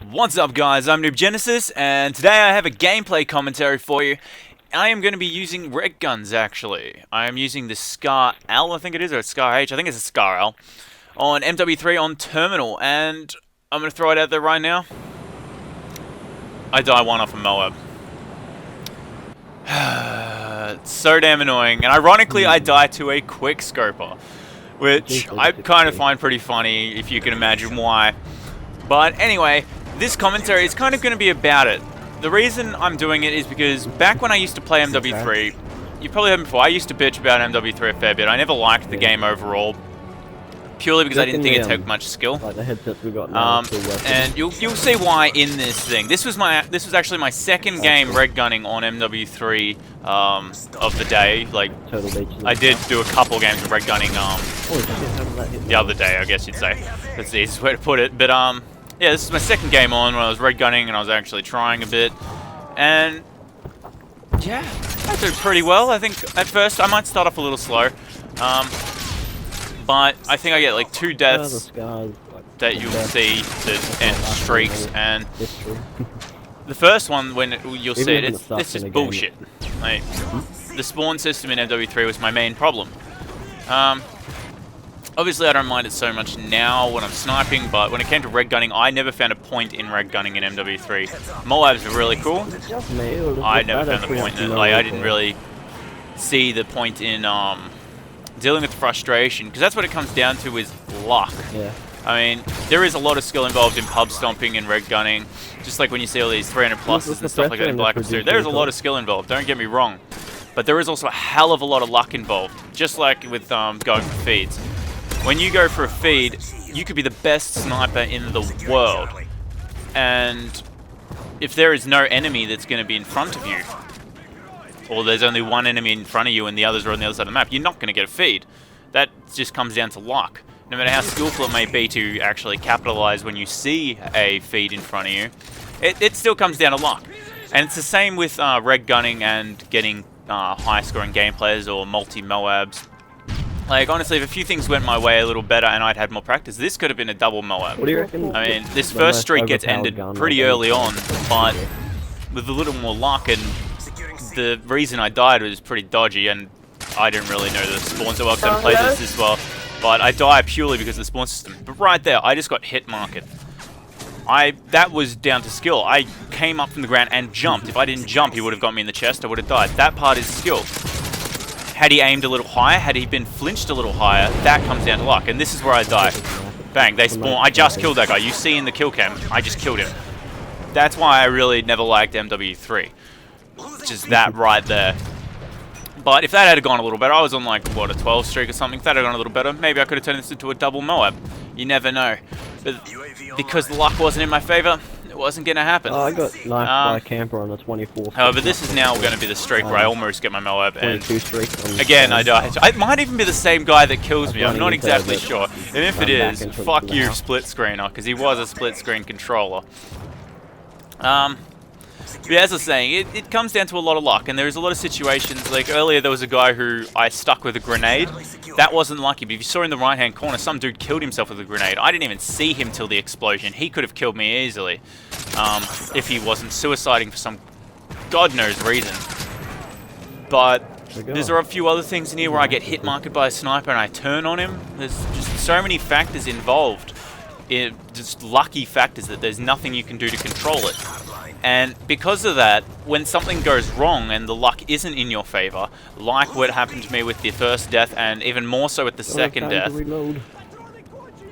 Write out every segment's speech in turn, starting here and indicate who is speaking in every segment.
Speaker 1: What's up guys, I'm Noob Genesis, and today I have a gameplay commentary for you. I am going to be using Reg-Guns actually. I am using the Scar L, I think it is, or Scar H, I think it's a Scar L, on MW3 on Terminal, and I'm going to throw it out there right now. I die one off of M.O.A.B. It's so damn annoying, and ironically I die to a Quick Scoper, which I kind of find pretty funny if you can imagine why. But anyway, this commentary is kind of going to be about it. The reason I'm doing it is because back when I used to play MW3, you've probably heard me before, I used to bitch about MW3 a fair bit. I never liked the game overall, purely because I didn't think it took much skill.
Speaker 2: Like the headsets we got now,
Speaker 1: and you'll see why in this thing. This was actually my second game Reg-Gunning on MW3 of the day. Like I did do a couple games of Reg-Gunning the other day, I guess you'd say. That's the easiest way to put it. But yeah, this is my second game on when I was Reg-Gunning and I was actually trying a bit. And yeah, I do pretty well. I think at first I might start off a little slow. But I think I get like 2 deaths that you'll see that end streaks, and the first one, when you'll see it, it's just bullshit. Like, the spawn system in MW3 was my main problem. Obviously I don't mind it so much now when I'm sniping, but when it came to Reg-Gunning, I never found a point in Reg-Gunning in MW3. M.O.A.Bs are really cool. I never found the point in it. Like, I didn't really see the point in dealing with frustration, because that's what it comes down to, is luck.
Speaker 2: Yeah.
Speaker 1: I mean, there is a lot of skill involved in pub stomping and Reg-Gunning, just like when you see all these 300 pluses and stuff like that in Black Ops 2. There is a lot of skill involved, don't get me wrong. But there is also a hell of a lot of luck involved, just like with going for feeds. When you go for a feed, you could be the best sniper in the world, and if there is no enemy that's going to be in front of you, or there's only one enemy in front of you and the others are on the other side of the map, you're not going to get a feed. That just comes down to luck. No matter how skillful it may be to actually capitalize when you see a feed in front of you, it still comes down to luck. And it's the same with Reg-Gunning and getting high-scoring gameplays or multi-M.O.A.Bs. Like, honestly, if a few things went my way a little better and I'd had more practice, this could have been a double M.O.A.B.
Speaker 2: What do you reckon?
Speaker 1: I mean, this first streak gets ended pretty early on, but with a little more luck, and the reason I died was pretty dodgy, and I didn't really know the spawn so well because I haven't played this well, but I died purely because of the spawn system. But right there, I just got hit market. That was down to skill. I came up from the ground and jumped. If I didn't jump, he would have got me in the chest, I would have died. That part is skill. Had he aimed a little higher, had he been flinched a little higher, that comes down to luck. And this is where I die. Bang, they spawn. I just killed that guy. You see in the kill cam, I just killed him. That's why I really never liked MW3. Just that right there. But if that had gone a little better, I was on like, what, a 12 streak or something. If that had gone a little better, maybe I could have turned this into a double M.O.A.B. You never know. But because the luck wasn't in my favor, it wasn't going to happen.
Speaker 2: Oh, I got knifed by a camper on the 24th.
Speaker 1: However, this is now going to be the streak where I almost get my M.O.A.B. and
Speaker 2: 22 streak.
Speaker 1: again, I died. It might even be the same guy that kills me. I'm not exactly sure. And if it is, fuck you, split screener, because he was a split screen controller. But yeah, as I was saying, it comes down to a lot of luck, and there's a lot of situations. Like earlier, there was a guy who I stuck with a grenade. That wasn't lucky, but if you saw in the right-hand corner, some dude killed himself with a grenade. I didn't even see him till the explosion. He could have killed me easily if he wasn't suiciding for some God knows reason. But there's a few other things in here where I get hit marked by a sniper and I turn on him. There's just so many factors involved. Just lucky factors that there's nothing you can do to control it. And because of that, when something goes wrong and the luck isn't in your favor, like what happened to me with the first death and even more so with the second death,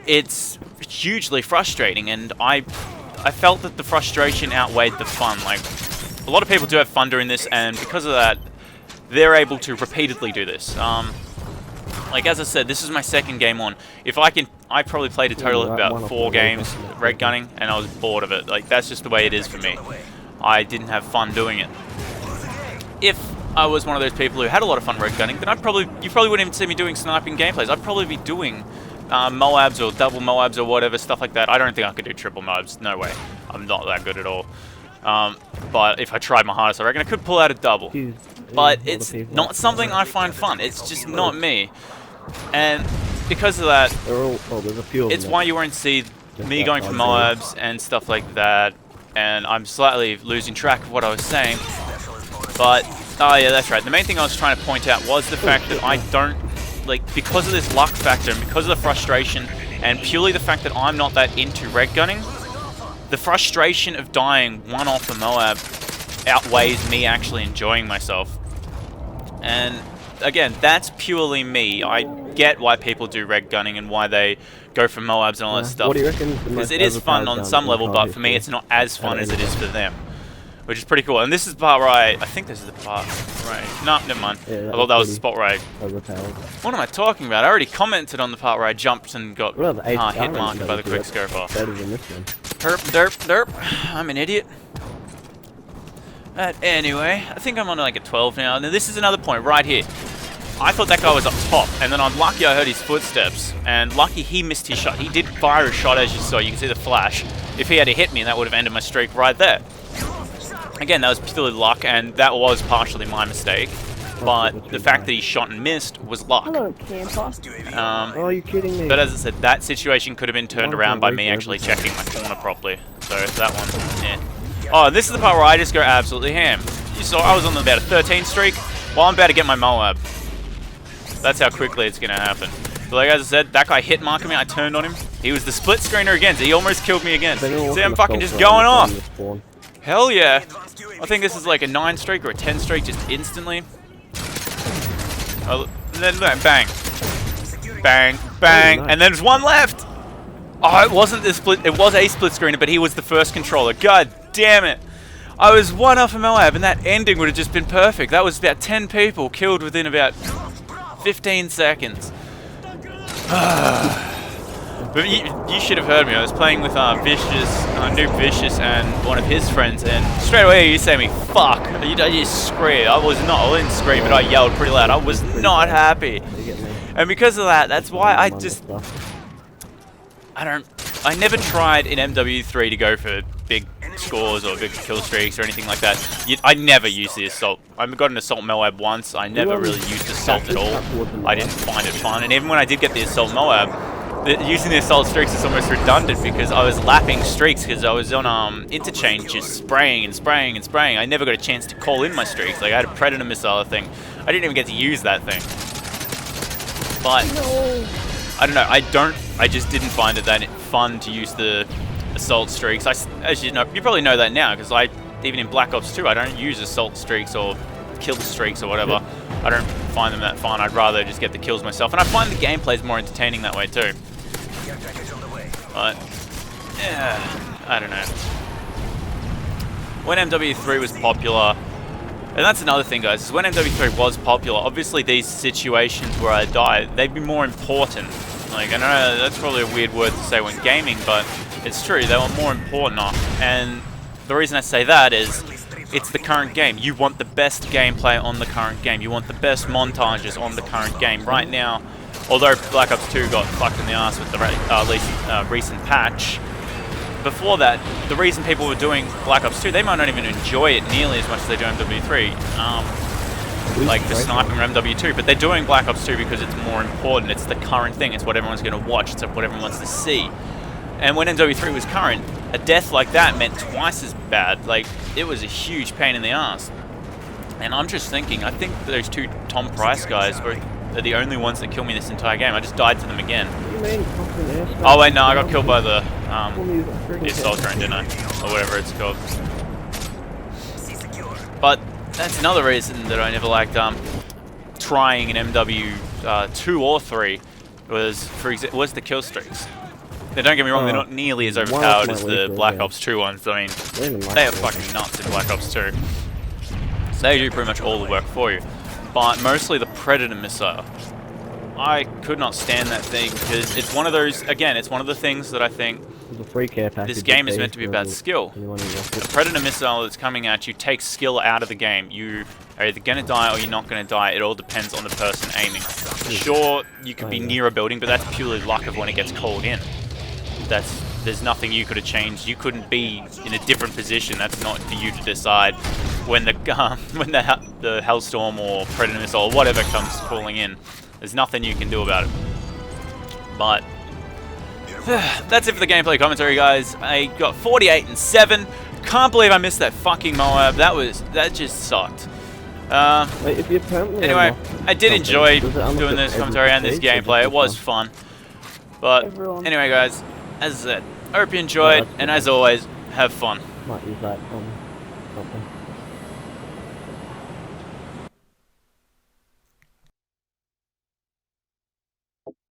Speaker 1: it's hugely frustrating, and I felt that the frustration outweighed the fun. Like, a lot of people do have fun doing this, and because of that, they're able to repeatedly do this. Like, as I said, this is my second game on. I probably played a total of about 4 games Reg-Gunning, and I was bored of it. Like, that's just the way it is for me. I didn't have fun doing it. If I was one of those people who had a lot of fun Reg-Gunning, then you probably wouldn't even see me doing sniping gameplays. I'd probably be doing M.O.A.Bs or double M.O.A.Bs or whatever, stuff like that. I don't think I could do triple M.O.A.Bs. No way. I'm not that good at all. But if I tried my hardest, I reckon I could pull out a double. But it's not something I find fun. It's just not me. And because of that, it's why you won't see me going for M.O.A.Bs and stuff like that, and I'm slightly losing track of what I was saying. But, oh yeah, that's right. The main thing I was trying to point out was the fact that I don't, like, because of this luck factor and because of the frustration and purely the fact that I'm not that into Reg-Gunning, the frustration of dying one off a M.O.A.B outweighs me actually enjoying myself. And again, that's purely me. I get why people do Reg-Gunning and why they go for M.O.A.Bs and all that stuff.
Speaker 2: What do you reckon?
Speaker 1: Because it is fun on some level, but for me it's not as fun as it is for them. Which is pretty cool. And this is the part where I think this is the part right. No, never mind. Yeah, I thought that was the spot where I... What am I talking about? I already commented on the part where I jumped and got hit marked by the quick scope off.
Speaker 2: Better than this one.
Speaker 1: Derp. I'm an idiot. Anyway, I think I'm on like a 12 now. Now this is another point right here. I thought that guy was up top, and then I'm lucky I heard his footsteps, and lucky he missed his shot. He did fire a shot, as you saw. You can see the flash. If he had hit me, that would have ended my streak right there. Again, that was purely luck, and that was partially my mistake. But the fact that he shot and missed was luck.
Speaker 2: Hello, camper. Oh, are you kidding me?
Speaker 1: But as I said, that situation could have been turned around by me actually checking my corner properly. So that one, yeah. Oh, this is the part where I just go absolutely ham. You saw I was on about a 13 streak. Well, I'm about to get my M.O.A.B. That's how quickly it's going to happen. So like as I said, that guy hit marking me, I turned on him. He was the split screener again, so he almost killed me again. See, I'm fucking just going off. Hell yeah. I think this is like a 9 streak or a 10 streak just instantly. Oh, and then bang. Bang, bang, and then there's one left. Oh, it wasn't the split, it was a split screener, but he was the first controller. God damn it. I was one off of M.O.A.B, and that ending would have just been perfect. That was about 10 people killed within about 15 seconds. But you should have heard me. I was playing with Noob Vicious and one of his friends, and straight away you say to me, fuck. You just screamed. I didn't scream, but I yelled pretty loud. I was not happy. And because of that, that's why I never tried in MW3 to go for big scores or big kill streaks or anything like that. I never used the assault. I got an assault M.O.A.B once. I never really used assault at all. I didn't find it fun. And even when I did get the assault M.O.A.B, using the assault streaks is almost redundant because I was lapping streaks because I was on interchange just spraying and spraying and spraying. I never got a chance to call in my streaks. Like I had a predator missile thing. I didn't even get to use that thing. But I don't know. I just didn't find it that fun to use the assault streaks. As you know, you probably know that now because even in Black Ops 2, I don't use assault streaks or kill streaks or whatever. I don't find them that fun. I'd rather just get the kills myself, and I find the gameplay is more entertaining that way too. But yeah, I don't know. When MW3 was popular, and that's another thing, guys, is when MW3 was popular, obviously these situations where I died, they'd be more important. Like, I know that's probably a weird word to say when gaming, but it's true, they were more important. And the reason I say that is, it's the current game. You want the best gameplay on the current game. You want the best montages on the current game. Right now, although Black Ops 2 got fucked in the ass with the recent patch, before that, the reason people were doing Black Ops 2, they might not even enjoy it nearly as much as they do MW3. Like the sniping or MW2, but they're doing Black Ops 2 because it's more important. It's the current thing. It's what everyone's going to watch. It's what everyone wants to see. And when MW3 was current, a death like that meant twice as bad. Like, it was a huge pain in the ass. And I'm just thinking, I think those two Tom Price guys are the only ones that kill me this entire game. I just died to them again. Oh wait, no, I got killed by the assault drone, didn't I? Or whatever it's called. But that's another reason that I never liked trying an MW2 or 3 was the kill streaks. Now, don't get me wrong, they're not nearly as overpowered as the Black Ops 2 ones. I mean, they are fucking nuts in Black Ops 2. So they do pretty much all the work for you. But mostly the Predator missile. I could not stand that thing because it's one of those, again, it's one of the things that I think this game is meant to be about skill. The Predator missile that's coming at you takes skill out of the game. You are either going to die or you're not going to die. It all depends on the person aiming. Sure, you could be near a building, but that's purely luck of when it gets called in. There's nothing you could have changed. You couldn't be in a different position. That's not for you to decide when the Hellstorm or Predator missile or whatever comes calling in. There's nothing you can do about it. But That's it for the gameplay commentary, guys. I got 48 and 7. Can't believe I missed that fucking M.O.A.B. That just sucked.
Speaker 2: Wait, if you permanently
Speaker 1: Anyway, I did enjoy
Speaker 2: does it unlock
Speaker 1: doing
Speaker 2: it
Speaker 1: this
Speaker 2: every
Speaker 1: commentary and this
Speaker 2: stage, or
Speaker 1: gameplay.
Speaker 2: just
Speaker 1: It was
Speaker 2: this
Speaker 1: fun. But anyway, guys, as I said, I hope you enjoyed, and as always, have fun.
Speaker 2: Might use that something.